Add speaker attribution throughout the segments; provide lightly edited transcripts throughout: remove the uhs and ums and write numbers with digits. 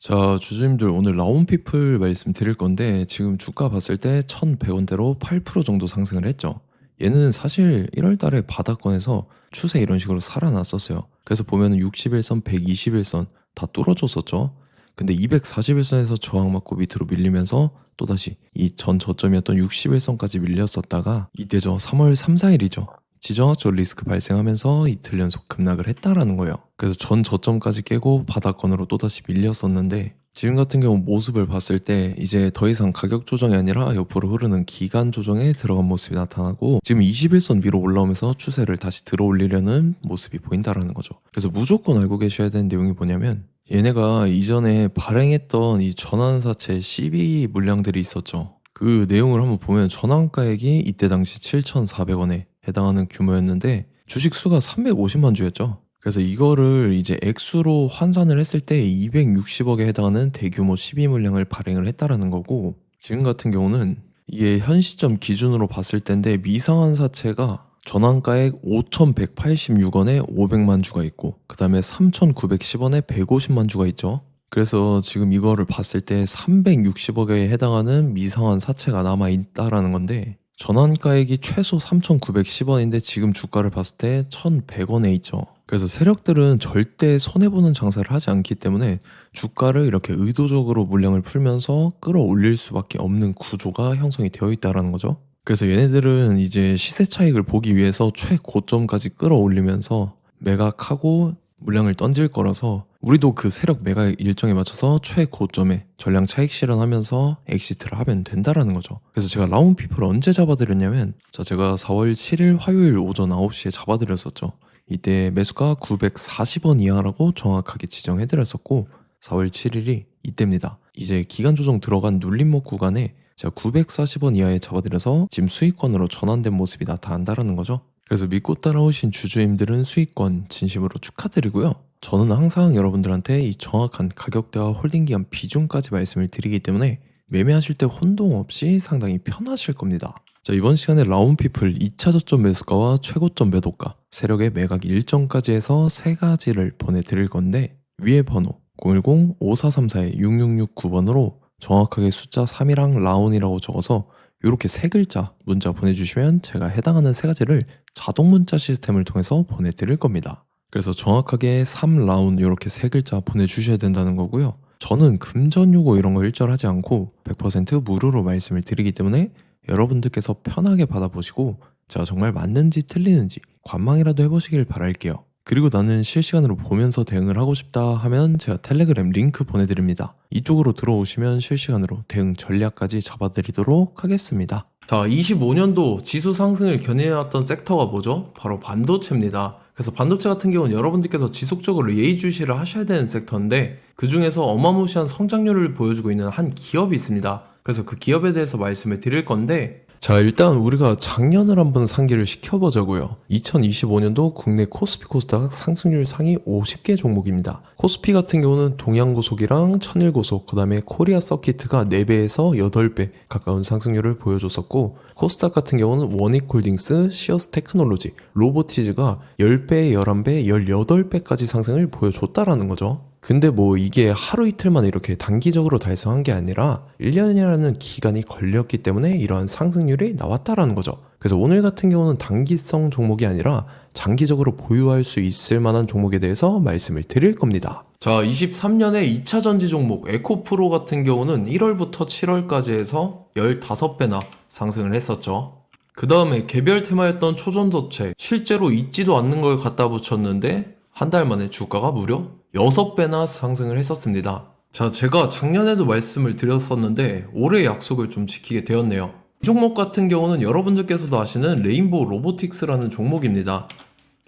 Speaker 1: 자, 주주님들 오늘 라온피플 말씀드릴 건데 지금 주가 봤을 때 1,100원대로 8% 정도 상승을 했죠. 얘는 사실 1월 달에 바닥권에서 추세 이런 식으로 살아났었어요. 그래서 보면은 61선, 121선 다 뚫어줬었죠. 근데 241선에서 저항 맞고 밑으로 밀리면서 또다시 이 전 저점이었던 61선까지 밀렸었다가 이때죠. 3월 3, 4일이죠. 지정학적 리스크 발생하면서 이틀 연속 급락을 했다라는 거예요. 그래서 전 저점까지 깨고 바닥권으로 또다시 밀렸었는데 지금 같은 경우 모습을 봤을 때 이제 더 이상 가격 조정이 아니라 옆으로 흐르는 기간 조정에 들어간 모습이 나타나고 지금 21선 위로 올라오면서 추세를 다시 들어올리려는 모습이 보인다라는 거죠. 그래서 무조건 알고 계셔야 되는 내용이 뭐냐면 얘네가 이전에 발행했던 이 전환사채 CB 물량들이 있었죠. 그 내용을 한번 보면 전환가액이 이때 당시 7,400원에 해당하는 규모였는데 주식 수가 350만 주였죠. 그래서 이거를 이제 액수로 환산을 했을 때 260억에 해당하는 대규모 12 물량을 발행을 했다라는 거고 지금 같은 경우는 이게 현 시점 기준으로 봤을 때인데 미상한 사채가 전환가액 5,186원에 500만 주가 있고 그 다음에 3,910원에 150만 주가 있죠. 그래서 지금 이거를 봤을 때 360억에 해당하는 미상한 사채가 남아있다라는 건데 전환가액이 최소 3,910원인데 지금 주가를 봤을 때 1,100원에 있죠. 그래서 세력들은 절대 손해보는 장사를 하지 않기 때문에 주가를 이렇게 의도적으로 물량을 풀면서 끌어올릴 수밖에 없는 구조가 형성이 되어 있다는 거죠. 그래서 얘네들은 이제 시세 차익을 보기 위해서 최고점까지 끌어올리면서 매각하고 물량을 던질 거라서 우리도 그 세력 매각 일정에 맞춰서 최고점에 전량 차익 실현하면서 엑시트를 하면 된다라는 거죠. 그래서 제가 라운피플을 언제 잡아드렸냐면 제가 4월 7일 화요일 오전 9시에 잡아드렸었죠. 이때 매수가 940원 이하라고 정확하게 지정해드렸었고 4월 7일이 이때입니다. 이제 기간 조정 들어간 눌림목 구간에 제가 940원 이하에 잡아드려서 지금 수익권으로 전환된 모습이 나타난다라는 거죠. 그래서 믿고 따라오신 주주님들은 수익권 진심으로 축하드리고요. 저는 항상 여러분들한테 이 정확한 가격대와 홀딩기간 비중까지 말씀을 드리기 때문에 매매하실 때 혼동 없이 상당히 편하실 겁니다. 자, 이번 시간에 라운피플 2차 저점 매수가와 최고점 매도가, 세력의 매각 일정까지 해서 세 가지를 보내드릴 건데 위에 번호 010-5434-6669번으로 정확하게 숫자 3이랑 라운이라고 적어서 이렇게 세 글자 문자 보내주시면 제가 해당하는 세 가지를 자동 문자 시스템을 통해서 보내드릴 겁니다. 그래서 정확하게 3라운 이렇게 세 글자 보내주셔야 된다는 거고요. 저는 금전 요구 이런 거 일절하지 않고 100% 무료로 말씀을 드리기 때문에 여러분들께서 편하게 받아보시고 제가 정말 맞는지 틀리는지 관망이라도 해보시길 바랄게요. 그리고 나는 실시간으로 보면서 대응을 하고 싶다 하면 제가 텔레그램 링크 보내드립니다. 이쪽으로 들어오시면 실시간으로 대응 전략까지 잡아드리도록 하겠습니다. 자, 25년도 지수 상승을 견인해왔던 섹터가 뭐죠? 바로 반도체입니다. 그래서 반도체 같은 경우는 여러분들께서 지속적으로 예의주시를 하셔야 되는 섹터인데 그 중에서 어마무시한 성장률을 보여주고 있는 한 기업이 있습니다. 그래서 그 기업에 대해서 말씀을 드릴 건데 자, 일단 우리가 작년을 한번 상기를 시켜보자고요. 2025년도 국내 코스피 코스닥 상승률 상위 50개 종목입니다. 코스피 같은 경우는 동양고속이랑 천일고속, 그 다음에 코리아 서키트가 4배에서 8배 가까운 상승률을 보여줬었고 코스닥 같은 경우는 원익홀딩스, 시어스 테크놀로지, 로보티즈가 10배, 11배, 18배까지 상승을 보여줬다라는 거죠. 근데 뭐 이게 하루 이틀만 이렇게 단기적으로 달성한 게 아니라 1년이라는 기간이 걸렸기 때문에 이러한 상승률이 나왔다라는 거죠. 그래서 오늘 같은 경우는 단기성 종목이 아니라 장기적으로 보유할 수 있을 만한 종목에 대해서 말씀을 드릴 겁니다. 자, 23년에 2차 전지 종목 에코프로 같은 경우는 1월부터 7월까지 해서 15배나 상승을 했었죠. 그 다음에 개별 테마였던 초전도체 실제로 있지도 않는 걸 갖다 붙였는데 한 달 만에 주가가 무려 6배나 상승을 했었습니다. 자, 제가 작년에도 말씀을 드렸었는데 올해 약속을 좀 지키게 되었네요. 이 종목 같은 경우는 여러분들께서도 아시는 레인보우 로보틱스라는 종목입니다.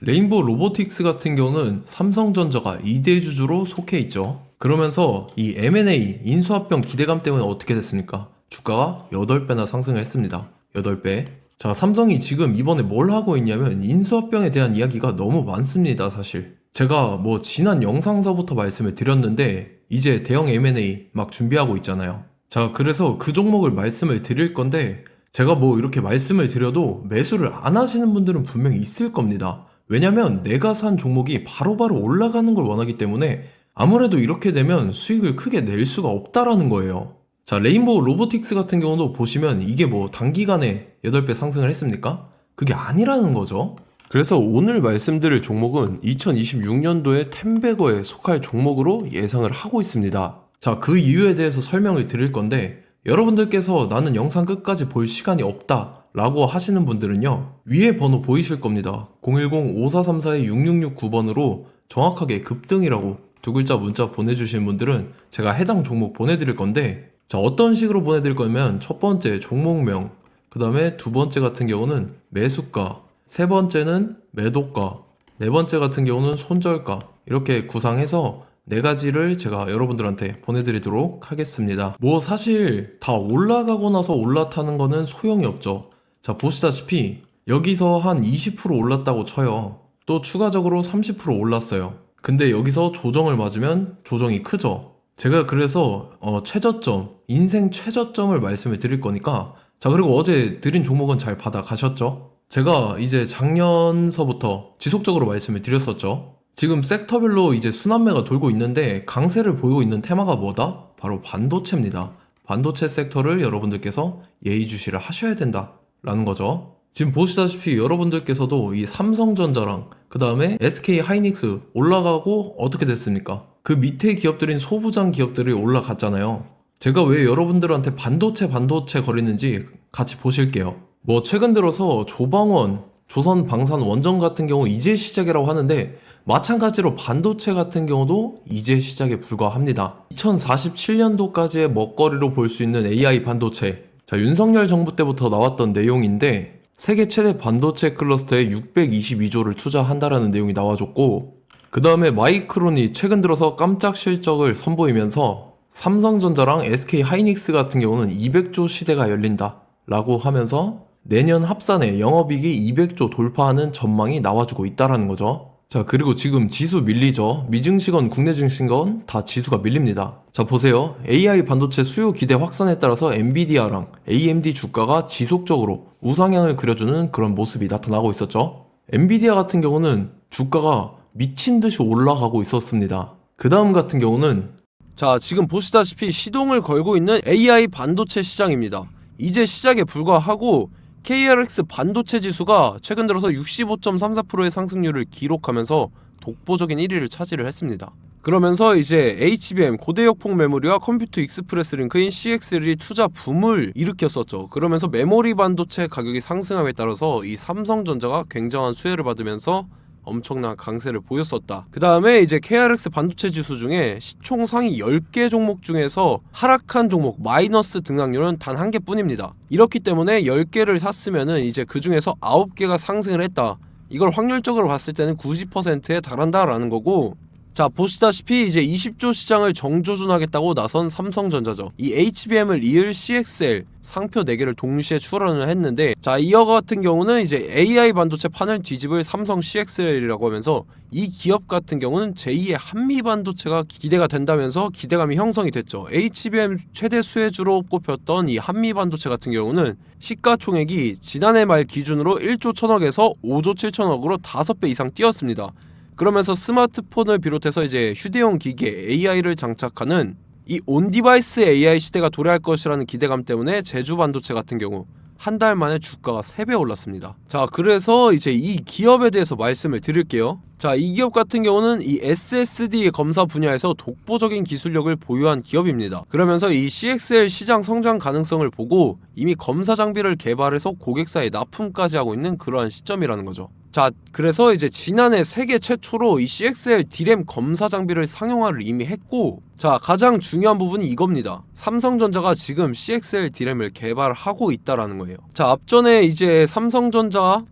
Speaker 1: 레인보우 로보틱스 같은 경우는 삼성전자가 2대 주주로 속해 있죠. 그러면서 이 M&A 인수합병 기대감 때문에 어떻게 됐습니까? 주가가 8배나 상승을 했습니다. 8배. 자, 삼성이 지금 이번에 뭘 하고 있냐면 인수합병에 대한 이야기가 너무 많습니다, 사실. 제가 뭐 지난 영상서부터 말씀을 드렸는데 이제 대형 M&A 막 준비하고 있잖아요. 자, 그래서 그 종목을 말씀을 드릴 건데 제가 뭐 이렇게 말씀을 드려도 매수를 안 하시는 분들은 분명히 있을 겁니다. 왜냐면 내가 산 종목이 바로바로 올라가는 걸 원하기 때문에 아무래도 이렇게 되면 수익을 크게 낼 수가 없다라는 거예요. 자, 레인보우 로보틱스 같은 경우도 보시면 이게 뭐 단기간에 8배 상승을 했습니까? 그게 아니라는 거죠. 그래서 오늘 말씀드릴 종목은 2026년도에 텐베거에 속할 종목으로 예상을 하고 있습니다. 자, 그 이유에 대해서 설명을 드릴 건데, 여러분들께서 나는 영상 끝까지 볼 시간이 없다 라고 하시는 분들은요, 위에 번호 보이실 겁니다. 010-5434-6669번으로 정확하게 급등이라고 두 글자 문자 보내주신 분들은 제가 해당 종목 보내드릴 건데, 자, 어떤 식으로 보내드릴 거냐면 첫 번째 종목명, 그 다음에 두 번째 같은 경우는 매수가, 세 번째는 매도가, 네 번째 같은 경우는 손절가, 이렇게 구상해서 네 가지를 제가 여러분들한테 보내드리도록 하겠습니다. 뭐 사실 다 올라가고 나서 올라타는 거는 소용이 없죠. 자, 보시다시피 여기서 한 20% 올랐다고 쳐요. 또 추가적으로 30% 올랐어요. 근데 여기서 조정을 맞으면 조정이 크죠. 제가 그래서 최저점, 인생 최저점을 말씀을 드릴 거니까, 자, 그리고 어제 드린 종목은 잘 받아가셨죠? 제가 이제 작년서부터 지속적으로 말씀을 드렸었죠. 지금 섹터별로 이제 순환매가 돌고 있는데 강세를 보이고 있는 테마가 뭐다? 바로 반도체입니다. 반도체 섹터를 여러분들께서 예의주시를 하셔야 된다라는 거죠. 지금 보시다시피 여러분들께서도 이 삼성전자랑 그 다음에 SK 하이닉스 올라가고 어떻게 됐습니까? 그 밑에 기업들인 소부장 기업들이 올라갔잖아요. 제가 왜 여러분들한테 반도체 거리는지 같이 보실게요. 뭐 최근 들어서 조방원, 조선방산원전 같은 경우 이제 시작이라고 하는데, 마찬가지로 반도체 같은 경우도 이제 시작에 불과합니다. 2047년도까지의 먹거리로 볼 수 있는 AI 반도체. 자, 윤석열 정부 때부터 나왔던 내용인데, 세계 최대 반도체 클러스터에 622조를 투자한다라는 내용이 나와줬고, 그 다음에 마이크론이 최근 들어서 깜짝 실적을 선보이면서 삼성전자랑 SK 하이닉스 같은 경우는 200조 시대가 열린다 라고 하면서 내년 합산에 영업이익이 200조 돌파하는 전망이 나와주고 있다라는 거죠. 자, 그리고 지금 지수 밀리죠. 미증시건 국내 증시건 다 지수가 밀립니다. 자, 보세요. AI 반도체 수요 기대 확산에 따라서 엔비디아랑 AMD 주가가 지속적으로 우상향을 그려주는 그런 모습이 나타나고 있었죠. 엔비디아 같은 경우는 주가가 미친 듯이 올라가고 있었습니다. 그 다음 같은 경우는, 자, 지금 보시다시피 시동을 걸고 있는 AI 반도체 시장입니다. 이제 시작에 불과하고 KRX 반도체 지수가 최근 들어서 65.34%의 상승률을 기록하면서 독보적인 1위를 차지를 했습니다. 그러면서 이제 HBM 고대역폭 메모리와 컴퓨터 익스프레스 링크인 CXL이 투자 붐을 일으켰었죠. 그러면서 메모리 반도체 가격이 상승함에 따라서 이 삼성전자가 굉장한 수혜를 받으면서 엄청난 강세를 보였었다. 그 다음에 이제 KRX 반도체 지수 중에 시총 상위 10개 종목 중에서 하락한 종목 마이너스 등락률은 단 1개뿐입니다. 이렇기 때문에 10개를 샀으면은 이제 그 중에서 9개가 상승을 했다. 이걸 확률적으로 봤을 때는 90%에 달한다라는 거고, 자, 보시다시피 이제 20조 시장을 정조준하겠다고 나선 삼성전자죠. 이 HBM을 이을 CXL 상표 4개를 동시에 출원을 했는데, 자, 이어 같은 경우는 이제 AI 반도체 판을 뒤집을 삼성 CXL이라고 하면서 이 기업 같은 경우는 제2의 한미 반도체가 기대가 된다면서 기대감이 형성이 됐죠. HBM 최대 수혜주로 꼽혔던 이 한미 반도체 같은 경우는 시가총액이 지난해 말 기준으로 1조 1000억에서 5조 7천억으로 5배 이상 뛰었습니다. 그러면서 스마트폰을 비롯해서 이제 휴대용 기기에 AI를 장착하는 이 온디바이스 AI 시대가 도래할 것이라는 기대감 때문에 제주 반도체 같은 경우 한 달 만에 주가가 3배 올랐습니다. 자, 그래서 이제 이 기업에 대해서 말씀을 드릴게요. 자, 이 기업 같은 경우는 이 SSD 검사 분야에서 독보적인 기술력을 보유한 기업입니다. 그러면서 이 CXL 시장 성장 가능성을 보고 이미 검사 장비를 개발해서 고객사에 납품까지 하고 있는 그러한 시점이라는 거죠. 자, 그래서 이제 지난해 세계 최초로 이 CXL D램 검사 장비를 상용화를 이미 했고, 자, 가장 중요한 부분이 이겁니다. 삼성전자가 지금 CXL D램을 개발하고 있다라는 거예요. 자, 앞전에 이제 삼성전자가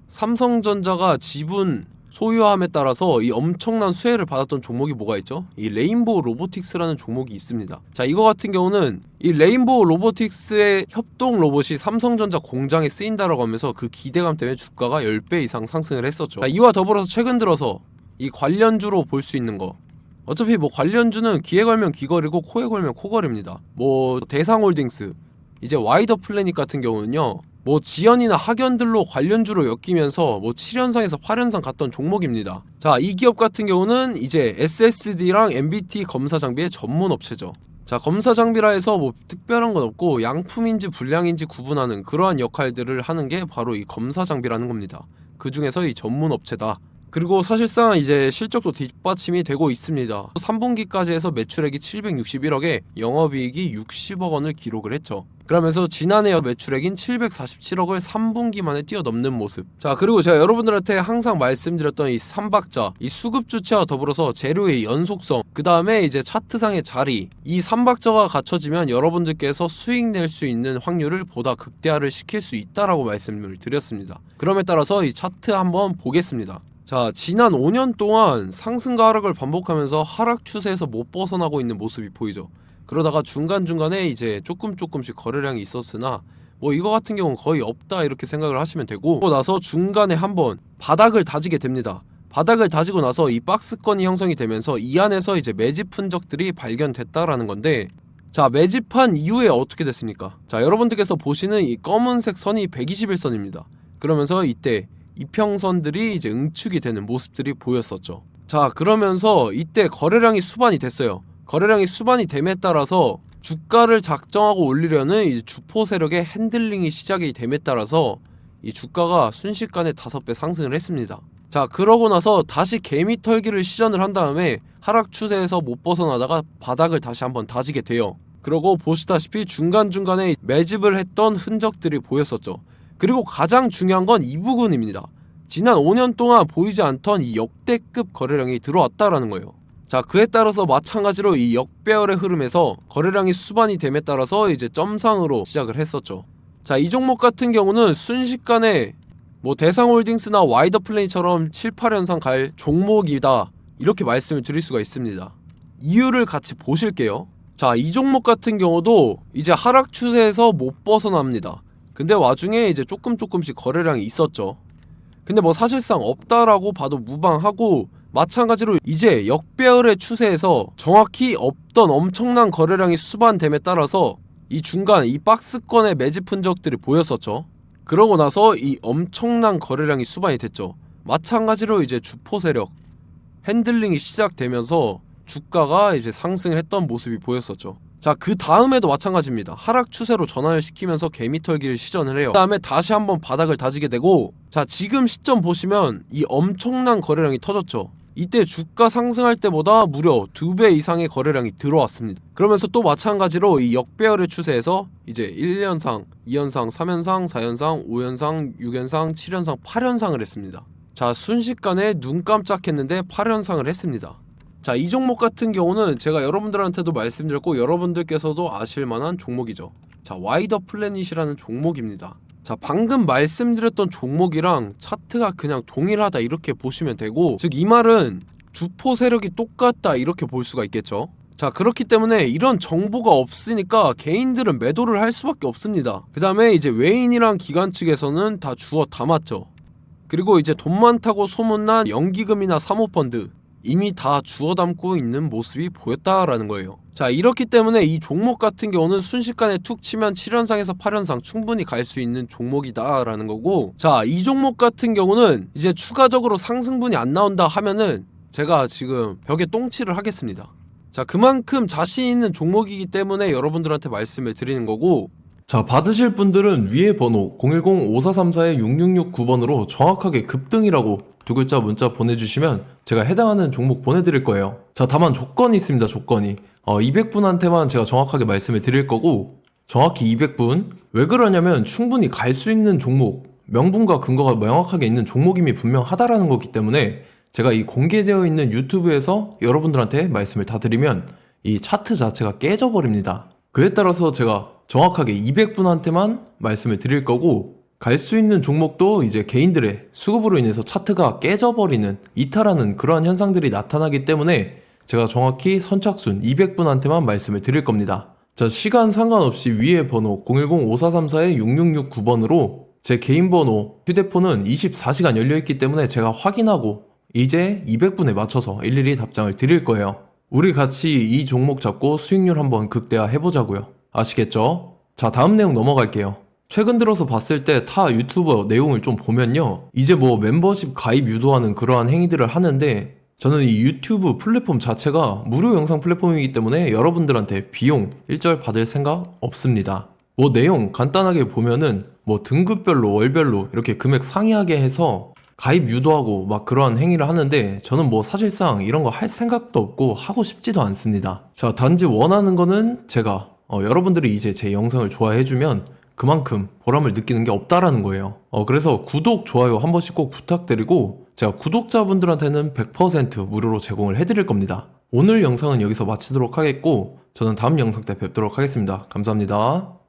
Speaker 1: 지분 소유함에 따라서 이 엄청난 수혜를 받았던 종목이 뭐가 있죠? 이 레인보우 로보틱스라는 종목이 있습니다. 자, 이거 같은 경우는 이 레인보우 로보틱스의 협동 로봇이 삼성전자 공장에 쓰인다라고 하면서 그 기대감 때문에 주가가 10배 이상 상승을 했었죠. 자, 이와 더불어서 최근 들어서 이 관련주로 볼 수 있는 거, 어차피 뭐 관련주는 귀에 걸면 귀걸이고 코에 걸면 코걸입니다. 뭐 대상홀딩스, 이제 와이더 플래닛 같은 경우는요,
Speaker 2: 뭐 지연이나 학연들로 관련주로 엮이면서 뭐 7연상에서 8연상 갔던 종목입니다. 자, 이 기업 같은 경우는 이제 SSD랑 MBT 검사 장비의 전문 업체죠. 자, 검사 장비라 해서 뭐 특별한 건 없고 양품인지 불량인지 구분하는 그러한 역할들을 하는 게 바로 이 검사 장비라는 겁니다. 그 중에서 이 전문 업체다. 그리고 사실상 이제 실적도 뒷받침이 되고 있습니다. 3분기까지 해서 매출액이 761억에 영업이익이 60억 원을 기록을 했죠. 그러면서 지난해 매출액인 747억을 3분기 만에 뛰어넘는 모습. 자, 그리고 제가 여러분들한테 항상 말씀드렸던 이 3박자, 이 수급 주체와 더불어서 재료의 연속성, 그 다음에 이제 차트상의 자리, 이 3박자가 갖춰지면 여러분들께서 수익 낼 수 있는 확률을 보다 극대화를 시킬 수 있다라고 말씀을 드렸습니다. 그럼에 따라서 이 차트 한번 보겠습니다. 자, 지난 5년 동안 상승과 하락을 반복하면서 하락 추세에서 못 벗어나고 있는 모습이 보이죠. 그러다가 중간중간에 이제 조금씩 거래량이 있었으나 뭐 이거 같은 경우는 거의 없다 이렇게 생각을 하시면 되고, 그러고 나서 중간에 한번 바닥을 다지게 됩니다. 바닥을 다지고 나서 이 박스권이 형성이 되면서 이 안에서 이제 매집 흔적들이 발견됐다라는 건데, 자, 매집한 이후에 어떻게 됐습니까? 자, 여러분들께서 보시는 이 검은색 선이 121선입니다. 그러면서 이때 이평선들이 이제 응축이 되는 모습들이 보였었죠. 자, 그러면서 이때 거래량이 수반이 됐어요. 거래량이 수반이 됨에 따라서 주가를 작정하고 올리려는 이제 주포 세력의 핸들링이 시작이 됨에 따라서 이 주가가 순식간에 5배 상승을 했습니다. 자, 그러고 나서 다시 개미 털기를 시전을 한 다음에 하락 추세에서 못 벗어나다가 바닥을 다시 한번 다지게 돼요. 그러고 보시다시피 중간중간에 매집을 했던 흔적들이 보였었죠. 그리고 가장 중요한 건 이 부분입니다. 지난 5년 동안 보이지 않던 이 역대급 거래량이 들어왔다라는 거예요. 자, 그에 따라서 마찬가지로 이 역배열의 흐름에서 거래량이 수반이 됨에 따라서 이제 점상으로 시작을 했었죠. 자, 이 종목 같은 경우는 순식간에 뭐 대상홀딩스나 와이더플레이처럼 7, 8연상 갈 종목이다 이렇게 말씀을 드릴 수가 있습니다. 이유를 같이 보실게요. 자, 이 종목 같은 경우도 이제 하락 추세에서 못 벗어납니다. 근데 와중에 이제 조금씩 거래량이 있었죠. 근데 뭐 사실상 없다라고 봐도 무방하고, 마찬가지로 이제 역배열의 추세에서 정확히 없던 엄청난 거래량이 수반됨에 따라서 이 중간 이 박스권의 매집 흔적들이 보였었죠. 그러고 나서 이 엄청난 거래량이 수반이 됐죠. 마찬가지로 이제 주포 세력 핸들링이 시작되면서 주가가 이제 상승을 했던 모습이 보였었죠. 자, 그 다음에도 마찬가지입니다. 하락 추세로 전환을 시키면서 개미털기를 시전을 해요. 그 다음에 다시 한번 바닥을 다지게 되고, 자, 지금 시점 보시면 이 엄청난 거래량이 터졌죠. 이때 주가 상승할 때보다 무려 2배 이상의 거래량이 들어왔습니다. 그러면서 또 마찬가지로 이 역배열의 추세에서 이제 1연상, 2연상, 3연상, 4연상, 5연상, 6연상, 7연상, 8연상을 했습니다. 자, 순식간에 눈 깜짝했는데 8연상을 했습니다. 자, 이 종목 같은 경우는 제가 여러분들한테도 말씀드렸고 여러분들께서도 아실만한 종목이죠. 자, 와이더 플래닛이라는 종목입니다. 자, 방금 말씀드렸던 종목이랑 차트가 그냥 동일하다 이렇게 보시면 되고, 즉 이 말은 주포 세력이 똑같다 이렇게 볼 수가 있겠죠. 자, 그렇기 때문에 이런 정보가 없으니까 개인들은 매도를 할 수밖에 없습니다. 그 다음에 이제 외인이랑 기관 측에서는 다 주워 담았죠. 그리고 이제 돈 많다고 소문난 연기금이나 사모펀드 이미 다 주워 담고 있는 모습이 보였다라는 거예요. 자, 이렇기 때문에 이 종목 같은 경우는 순식간에 툭 치면 7연상에서 8연상 충분히 갈 수 있는 종목이다 라는 거고, 자, 이 종목 같은 경우는 이제 추가적으로 상승분이 안 나온다 하면은 제가 지금 벽에 똥칠을 하겠습니다. 자, 그만큼 자신 있는 종목이기 때문에 여러분들한테 말씀을 드리는 거고,
Speaker 1: 자, 받으실 분들은 위에 번호 010-5434-6669번으로 정확하게 급등이라고 두 글자 문자 보내주시면 제가 해당하는 종목 보내드릴 거예요. 자, 다만 조건이 있습니다. 조건이 200분한테만 제가 정확하게 말씀을 드릴 거고, 정확히 200분. 왜 그러냐면 충분히 갈 수 있는 종목, 명분과 근거가 명확하게 있는 종목임이 분명하다라는 거기 때문에 제가 이 공개되어 있는 유튜브에서 여러분들한테 말씀을 다 드리면 이 차트 자체가 깨져버립니다. 그에 따라서 제가 정확하게 200분한테만 말씀을 드릴 거고, 갈 수 있는 종목도 이제 개인들의 수급으로 인해서 차트가 깨져버리는, 이탈하는 그러한 현상들이 나타나기 때문에 제가 정확히 선착순 200분한테만 말씀을 드릴 겁니다. 자, 시간 상관없이 위에 번호 010-5434-6669번으로 제 개인 번호, 휴대폰은 24시간 열려있기 때문에 제가 확인하고 이제 200분에 맞춰서 일일이 답장을 드릴 거예요. 우리 같이 이 종목 잡고 수익률 한번 극대화 해보자고요. 아시겠죠? 자, 다음 내용 넘어갈게요. 최근 들어서 봤을 때 타 유튜버 내용을 좀 보면요. 이제 뭐 멤버십 가입 유도하는 그러한 행위들을 하는데 저는 이 유튜브 플랫폼 자체가 무료 영상 플랫폼이기 때문에 여러분들한테 비용 일절 받을 생각 없습니다. 뭐 내용 간단하게 보면은 뭐 등급별로 월별로 이렇게 금액 상이하게 해서 가입 유도하고 막 그러한 행위를 하는데 저는 뭐 사실상 이런 거 할 생각도 없고 하고 싶지도 않습니다. 자, 단지 원하는 거는 제가 여러분들이 이제 제 영상을 좋아해주면 그만큼 보람을 느끼는 게 없다라는 거예요. 그래서 구독, 좋아요 한 번씩 꼭 부탁드리고 제가 구독자분들한테는 100% 무료로 제공을 해드릴 겁니다. 오늘 영상은 여기서 마치도록 하겠고 저는 다음 영상 때 뵙도록 하겠습니다. 감사합니다.